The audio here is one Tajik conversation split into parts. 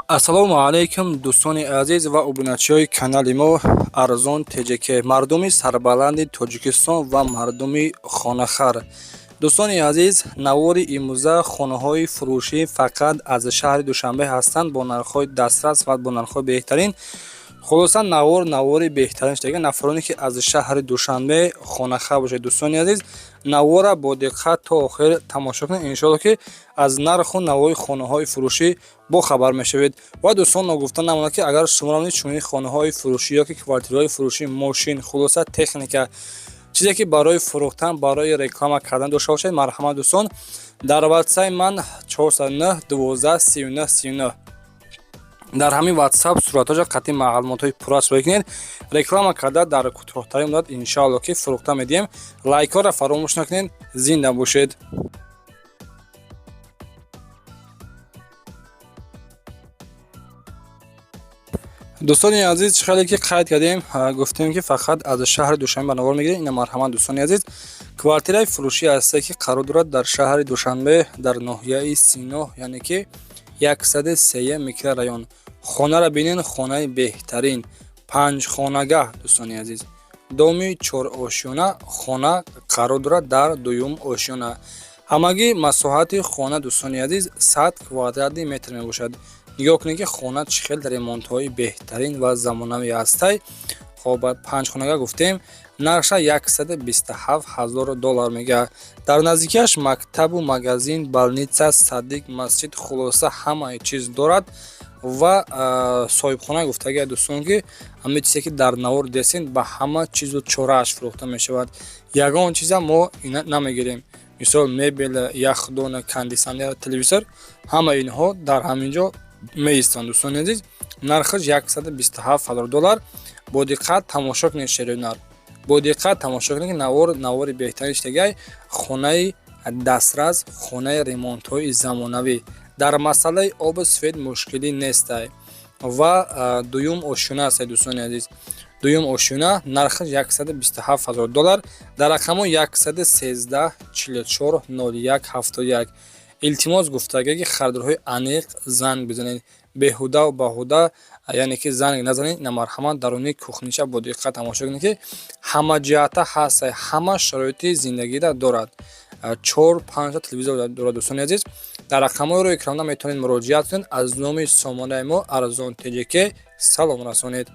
ассалому алайкум дӯстони азиз ва обуначиҳои канали мо арзон теҷеке мардуми сарбаланди тоҷикистон ва мардуми хонахар. дӯстони азиз, навори имрӯза хонаҳои фурӯшӣ фақат аз шаҳри душанбе ҳастанд бо нархҳои дастрас ва бо нархҳои беҳтарин. хулоса навори беҳтарин шудага нафароне ки аз шаҳри душанбе хонахар бошед. дӯстони азиз, навора бо диққат то охир тамошо кунед, иншоалло ки аз нарху навои хонаҳои фурӯшӣ бохабар мешавед. ва дӯстон ногуфта намонад ки агар шумо чунин хонаҳои фурӯшӣ ё ки квартираҳои фурӯшӣ мошин, хулоса техника, чизе ки барои фурӯхтан, барои реклама кардан дошта бошед, марҳамат дӯстон, дар ватсаи ман 409 12 39 39 дар ҳамин ватсап суратҳоҷа қатъи маълумотҳои пурра истифода кунед. Реклама карда дар кӯтоҳтарин муддат иншоалло ки фурӯхта медиҳем. Лайкҳоро фаромӯш накунед. Зинда бошед. дӯстони азиз, хеле ки қайд кардем, гуфтем ки фақат аз шаҳри душанбе навор мегирем. ина марҳамат дӯстони азиз, квартираи фурӯшӣ ҳастае ки қарор дорад дар шаҳри душанбе дар ноҳияи Синоҳ, яъне ки 103 микрорайон. хонара бинен, хонаи беҳтарин, 5 хонагаҳ. дӯстони азиз, доми 4 ошёна хона қарор дорад дар дуюм ошёна. ҳамагӣ масоҳати хона дӯстони азиз 100 квадратный метр мебошад. нигоҳ кунед ки хона чӣ хел ремонтҳои беҳтарин ва замонавӣ ҳастай. хоб 5 хонагаҳ гуфтем, нарша $127,000 мегаҳад. дар наздикиаш мактабу магазин, балница, садик, масҷид, хулоса ҳамаи чиз дорад. ва соҳибхона гуфтага дӯстон ки ҳамаи чизе ки дар навор дидесен ба ҳама чизу чорааш фурӯхта мешавад. ягон чиза мо намегирем, мисол мебел, яхдона, кондисионер, телевизор, ҳама инҳо дар ҳамин ҷо меистанд. дӯстони азиз, нархаш $127,000. бо диққат тамошо кунед шеринар. бо диққат тамошо кунед ки навори беҳтарин шудагай, хонаи дастрас, хонаи ремонтҳои замонавӣ. дар масъалаи обу свет мушкилӣ нестай. ва дуюм ошӯна аст дӯстони азиз. дуюм ошӯна нархаш $127,000. дар рақамҳо 113 44 01 71. илтимос гуфтага ки харидорҳои аниқ занг бизанед. беҳуда ва баҳуда яъне ки занг назанед. ина марҳамат даруни кухниша бо диққат тамошо кунед ки ҳама ҷиҳата ҳастай, ҳама шароити зиндагида дорад. 4-5 телевизор дорад. дӯстони азиз, дар рақамҳои экранда метавонед муроҷиат кунед. аз номи сомонаи мо арзон теҷеке салом расонед.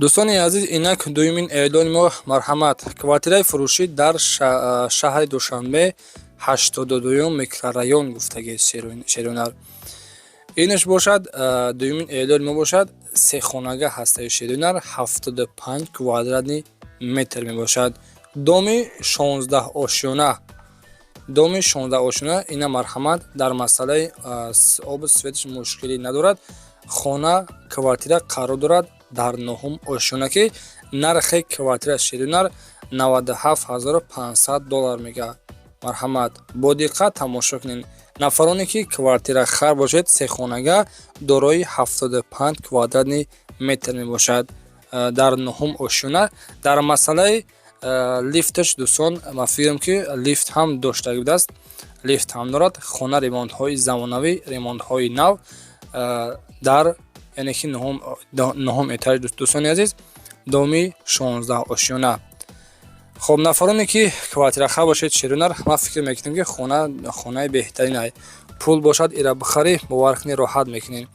дӯстони азиз, инак дуюмин эълони мо. марҳамат, квартираи фурӯшӣ дар шаҳри душанбе 82 микрорайон гуфтаги шеринар. инаш бошад дуюмин эълони мо бошад сехонагаҳ ҳастаи шеринар, 75 квадратный метр мебошад. доми 16 ошёна. доми 16 ошёна. ина марҳамат дар масъалаи обу светиш мушкилӣ надорад. хона квартира қарор дорад дар 9 ошӯна ки нархи квартира шеринар $97,500 мегаҳад. марҳамат, бо диққат тамошо кунед. нафароне ки квартира хар бошед, сехонагаҳ дорои 75 квадратный метр мебошад дар 9 ошӯна. дар масъалаи лифташ дӯстон, ман фикрам ки лифт ҳам доштагӣ будааст. лифт ҳам дорад. хона ремонтҳои замонавӣ, ремонтҳои нав дар яъне ки 9 этаж. дӯстони азиз, доми 16 ошӯна. хоб, нафароне ки квартирахар бошед шеринар, ман фикр мекунам ки хонаи беҳтарин ай. пул бошад ира бихарӣ, бовар кунед, роҳат мекунед.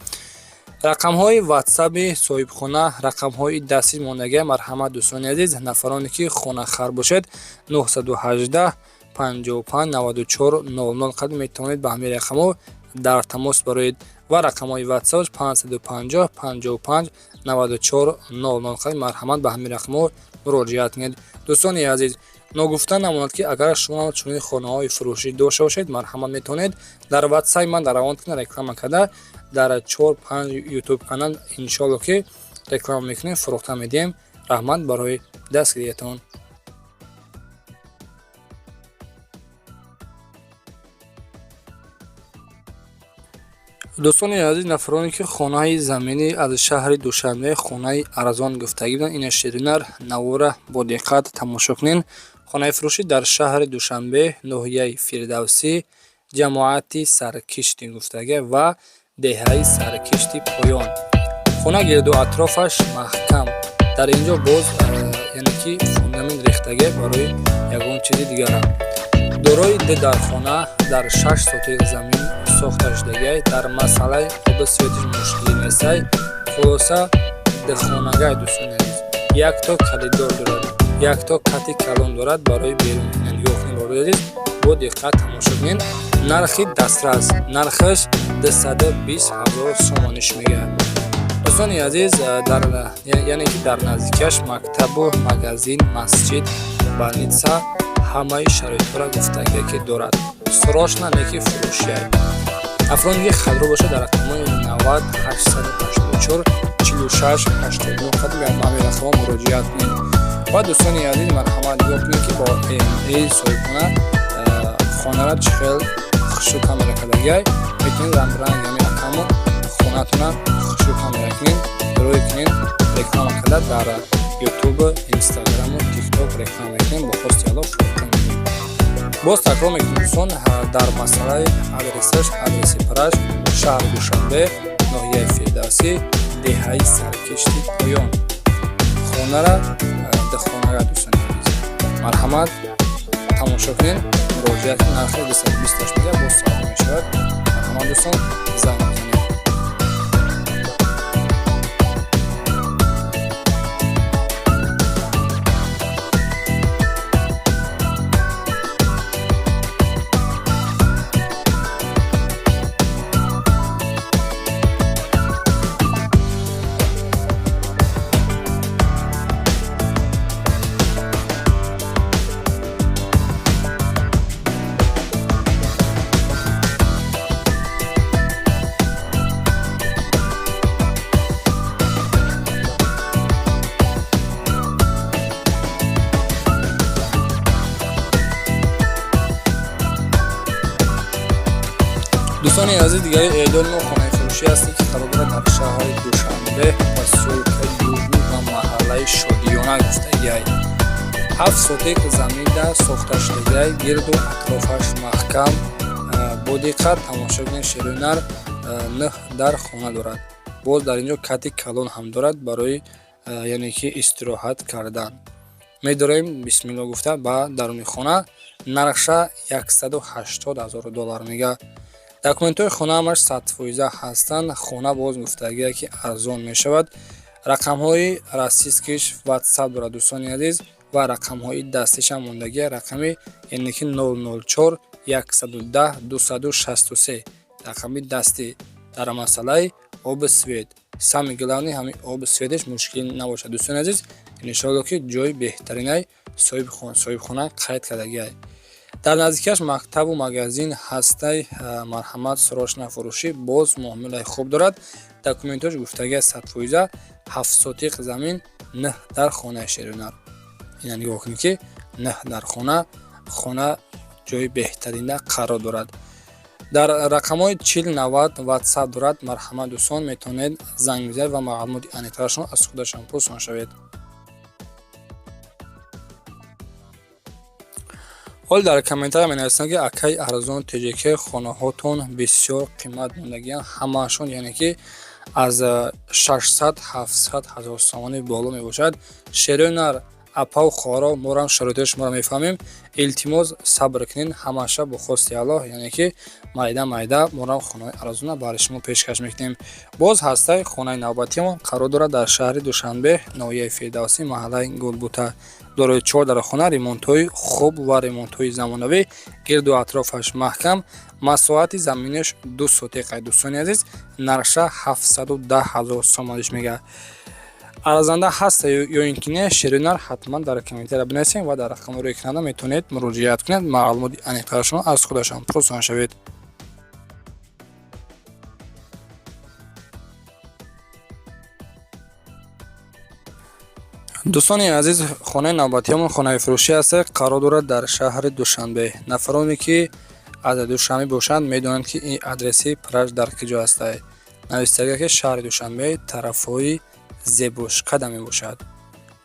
рақамҳои ватсаби соҳибхона, рақамҳои дастӣ мондагия. марҳамат дӯстони азиз, нафароне ки хонахар бошед 918 55 94 00 қадр метавонед ба ҳамин рақамҳо дар тамос бароед. ва рақамҳои ватсапш 550 55 94 00 қадр. марҳамат ба ҳамин рақамҳо муроҷиат кунед. дӯстони азиз, ногуфта намонад ки агар шумо чунин хонаҳои фурӯшӣ дошта бошед, марҳамат метавонед дар ватсаи ман даромад кунед, реклама карда дар 4-5 ютуб канал иншоалло ки реклама мекунем, фурӯхта медиҳем. раҳмат барои дастгириятон. дӯстони азиз, нафароне ки хонаи заминӣ аз шаҳри Душанбе хонаи арзон гуфтагӣ буданд, ина ширинар навора бо диққат тамошо кунед. Хонаи фурӯшӣ дар шаҳри Душанбе, ноҳияи Фирдавсӣ, ҷамоати Саркишти гуфтага ва деҳаи Саркишти Поён. Хона гирду атрофаш маҳкам. Дар инҷо боз яъне ки фундамент рехтага барои ягон чизи дигара. дорои дархона дар 6 сотик замин сохта шудагай. Дар масъалаи оби светиш мушкилӣ нестай. Хулоса дихонагай дӯстони азиз. Якто калиддор дорад, якто кати калон дорад барои берун нигоҳ борид. Бо диққат тамошо кунед. Нархи дастрас, нархаш 220,000 сомониш мегӯяд. дӯстони азиз, яъне ки дар наздикаш мактабу магазин, масҷид, больница ҳамаи шароитҳоро гуфтага ки дорад. Срочно неки фурӯшиай. Афроди ки халро бошад дар рақамҳои 90 884 46 89 қадр ба ҳамаи рақамҳо муроҷиат кунед. ва дӯстони азиз, марҳамат нигоҳ кунед ки бо соҳибхона хонара чӣ хел хушука меракадагай. метавонед ранг ҳамин рақаму хонатона хушука меракунед. барои кунед реклама карда дар ютуб, инстаграму тикток реклама мекунем бо хости Аллоҳ фурӯхта мекунем. боз такрор мекунем дӯстон, дар масъалаи адресаш адреси Параж, шаҳри Душанбе, ноҳияи Фирдавсӣ, деҳаи Саркишти Поён. хонара дихонага дӯстони азиз. марҳамат тамошо кунед, муроҷиат кунед. нархи 220 мега боз савол мешавад. марҳамат дӯстон, занг бизанед. дӯстони азиз, дигари эълони мо хонаи фурӯшӣ ҳастем ки қарор дорад дар шаҳри Душанбе ва сулҳи Дӯбу ва маҳаллаи Шодиёна гуфтагиай. 7 сотик заминда сохта шудагиай. гирду атрофаш маҳкам. бо диққат тамошо кунед. шерунар 9 дар хона дорад. боз дар инҷо кати калон ҳам дорад барои яъне ки истироҳат кардан. медороем бисмилло гуфта ба даруни хона. нархша $180,000 мега. документҳои хонаамаш 100% ҳастанд. хона боз гуфтагие ки арзон мешавад. рақамҳои расискиш WhatsApp дорад дӯстони азиз ва рақамҳои дастишам мондагия. рақами яъне ки 004 110 263 рақами дастӣ. дар масъалаи оби свет, сами главни ҳамин оби светиш мушкил набошад дӯстони азиз. иншоалло ки ҷои беҳтаринай соҳибхона қайд кардагиай. дар наздикаш мактабу магазин ҳастай. марҳамат срочно фурӯшӣ. боз муомилаи хуб дорад. документош гуфтагия 100%. 7 сотик замин, 9 дар хонаи шерунар. ина нигоҳ кунед ки 9 дар хона ҷои беҳтарина қарор дорад. дар рақамҳои 4090 WhatsApp дорад. марҳамат дӯстон, метавонед занг бизанед ва маълумоти аниқтарашон аз худашон пурсон шавед. ҳол дар комментария менависанд ки акай арзон TJK хонаҳотон бисёр қимат мондагиянд. ҳамаашон яъне ки аз 600-700 ҳазор сомонӣ боло мебошад. шерунар апау хоро морам шароитаи шуморо мефаҳмем. илтимос сабр кунед. ҳамаша бо хости Аллоҳ яъне ки майда морам хонаи арзона барои шумо пешкаш мекунем. боз ҳастаи хонаи навбатиамон қарор дорад дар шаҳри Душанбе, ноҳияи Фирдавсӣ, маҳаллаи Гулбута. дорои 4 дархона, ремонтҳои хуб ва ремонтҳои замонавӣ. гирду атрофаш маҳкам. масоҳати заминаш 2 сотиқа дӯстони азиз. нархша 710,000 сомониш мега. арзанда ҳаста ё ин ки не? шерунар ҳатман дар комментария бинависед ва дар рақами рӯи канада метавонед муроҷиат кунед. маълумоти аниқтарашон аз худашон пурсон шавед. дӯстони азиз, хонаи навбатиамон хонаи фурӯшӣ аст. қарор дорад дар шаҳри Душанбе. нафароне ки аз Душанбе бошанд, медонанд ки ин адреси пляж дар ки ҷо аст. навистагиа ки шаҳри Душанбе тарафҳои зебошкада мебошад.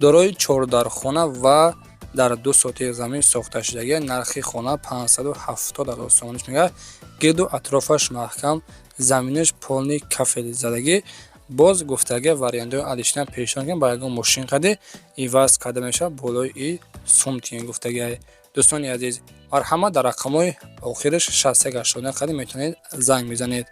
дорои 4 дархона ва дар 2 сотиқ замин сохта шудагӣ. нархи хона 570,000 сомониш мегӯяд. гирду атрофаш маҳкам, заминаш полни кафели задагӣ. боз гуфтагӣ вариантҳои адишна пешон кунед ба ягон мошин қади иваз карда мешавад болои и сумтин гуфтагӣ. дӯстони азиз, марҳамат дар рақамҳои охираш 6181 қади метавонед занг бизанед.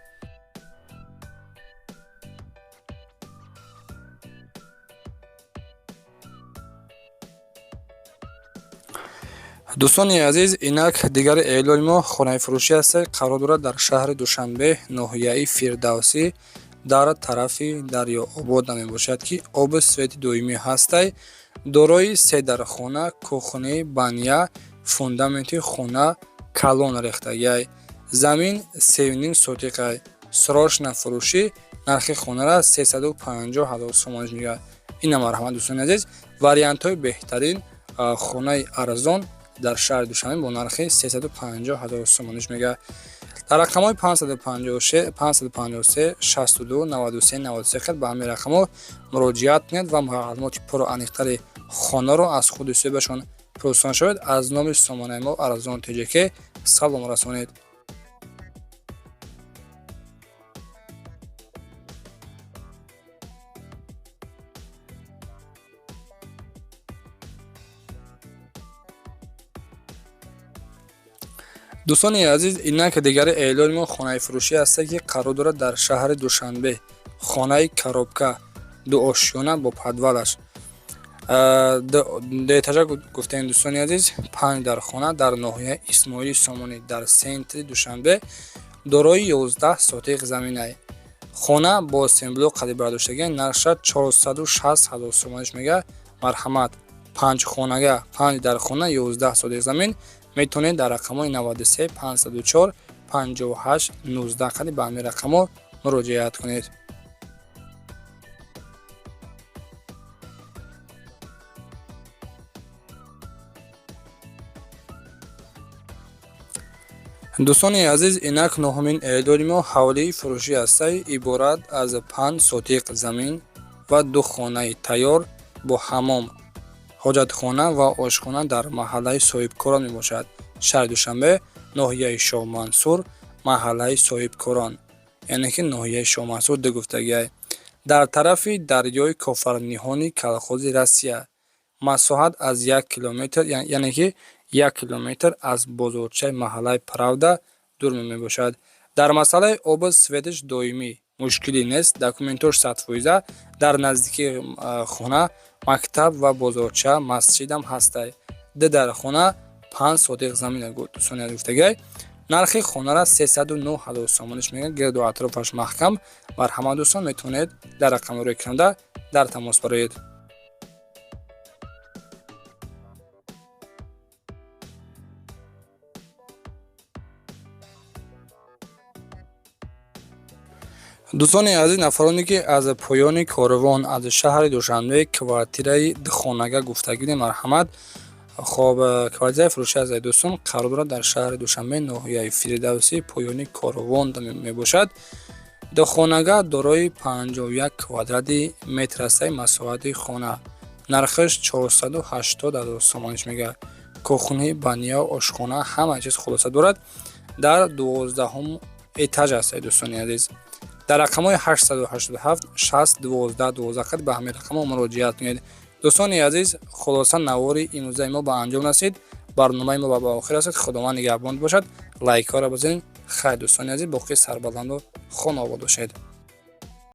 дӯстони азиз, инак дигари эълони мо хонаи фурӯшӣ аст, қарор дорад дар шаҳри Душанбе, ноҳияи Фирдавсӣ, дар тарафи Дарёобод мебошад ки оби свети доимӣ ҳастай. дорои 3 дархона, кухни, баня, фундаменти хона, калон рехтагиай. замин 3.5 сотиқай. сроочна фурӯшӣ. нархи хонара 350,000 сомониш мегӯяд. ина марҳамат дӯстони азиз, вариантҳои беҳтарин хонаи арзон дар шаҳри Душанбе бо нархи 350,000 сомониш мегӯяд. дар рақамҳои 553 62 93 93 ба ҳамин рақамҳо муроҷиат кунед ва маълумоти пуру аниқтари хонаро аз худи соҳибашон пурсон шавед. аз номи сомонаи мо арзон теҷаке салом расонед. дӯстони азиз, инак дигари эълони мо хонаи фурӯшӣ аст ки қарор дорад дар шаҳри Душанбе. хонаи коробка, дуошёна бо подвалаш. детажа гуфтаем дӯстони азиз, 5 дархона дар ноҳияи Исмоили Сомонӣ дар сентри Душанбе, дорои 11 сотиқ заминай. хона бо семблок қади бардоштагӣ. нархша 460,000 сомониш мегӯяд. марҳамат, 5 хонага, 5 дархона, 11 сотиқ замин метавонед дар рақамҳои 93 504 58 19 қади ба ҳамин рақамҳо муроҷиат кунед. дӯстони азиз, инак ноҳумин эълони мо ҳавлии фурӯшӣ ҳастай, иборат аз 5 сотиқ замин ва 2 хонаи тайёр бо ҳаммом, ҳоҷатхона ва ошхона дар маҳаллаи соҳибкорон мебошад. шаҳри Душанбе, ноҳияи Шоҳмансур, маҳаллаи соҳибкорон, яъне ки ноҳияи Шоҳмансур гуфтагиай. дар тарафи дарёи кофарниҳони колхози Россия. масоҳат аз 1 километр, яъне ки 1 километр аз бозорчаи маҳаллаи Правда дур мебошад. дар масъалаи оби светиш доимӣ мушкилӣ нест. документош 100%. дар наздикии хона мактаб ва бозорча, масҷидам ҳастай. дар хона 5 сотиқ замин дӯстони гуфтагиай. нархи хонара 309,000 сомониш мегӯяд. гирду атрофаш маҳкам. марҳамат дӯстон, метавонед дар рақами рӯи экранда дар тамос бароед. дӯстони азиз, нафароне ки аз поёни корвон аз шаҳри Душанбе квартираи духонага гуфтагидем, марҳамат. хоб квартираи фурӯшӣ аз дӯстон қарор дорад дар шаҳри Душанбе, ноҳияи Фирдавсӣ, поёни корвон мебошад. духонага дорои 51 квадратӣ метр астаи масоҳати хона. нархаш 480,000 сомониш мегӯяд. кухни, баня, ошхона, ҳама чиз хулоса дорад. дар 12-ум этаж аст дӯстони азиз. дар рақамҳои 887 60 12 12 қад ба ҳамин рақамҳо муроҷиат кунед. дӯстони азиз, хулоса навори имрӯзаи мо ба анҷом расид. барномаи мо ба охир расид. худованд нигаҳбон бошад. лайкҳоро бизанед. хайр дӯстони азиз, боқӣ сарбаланду хонобод бошед.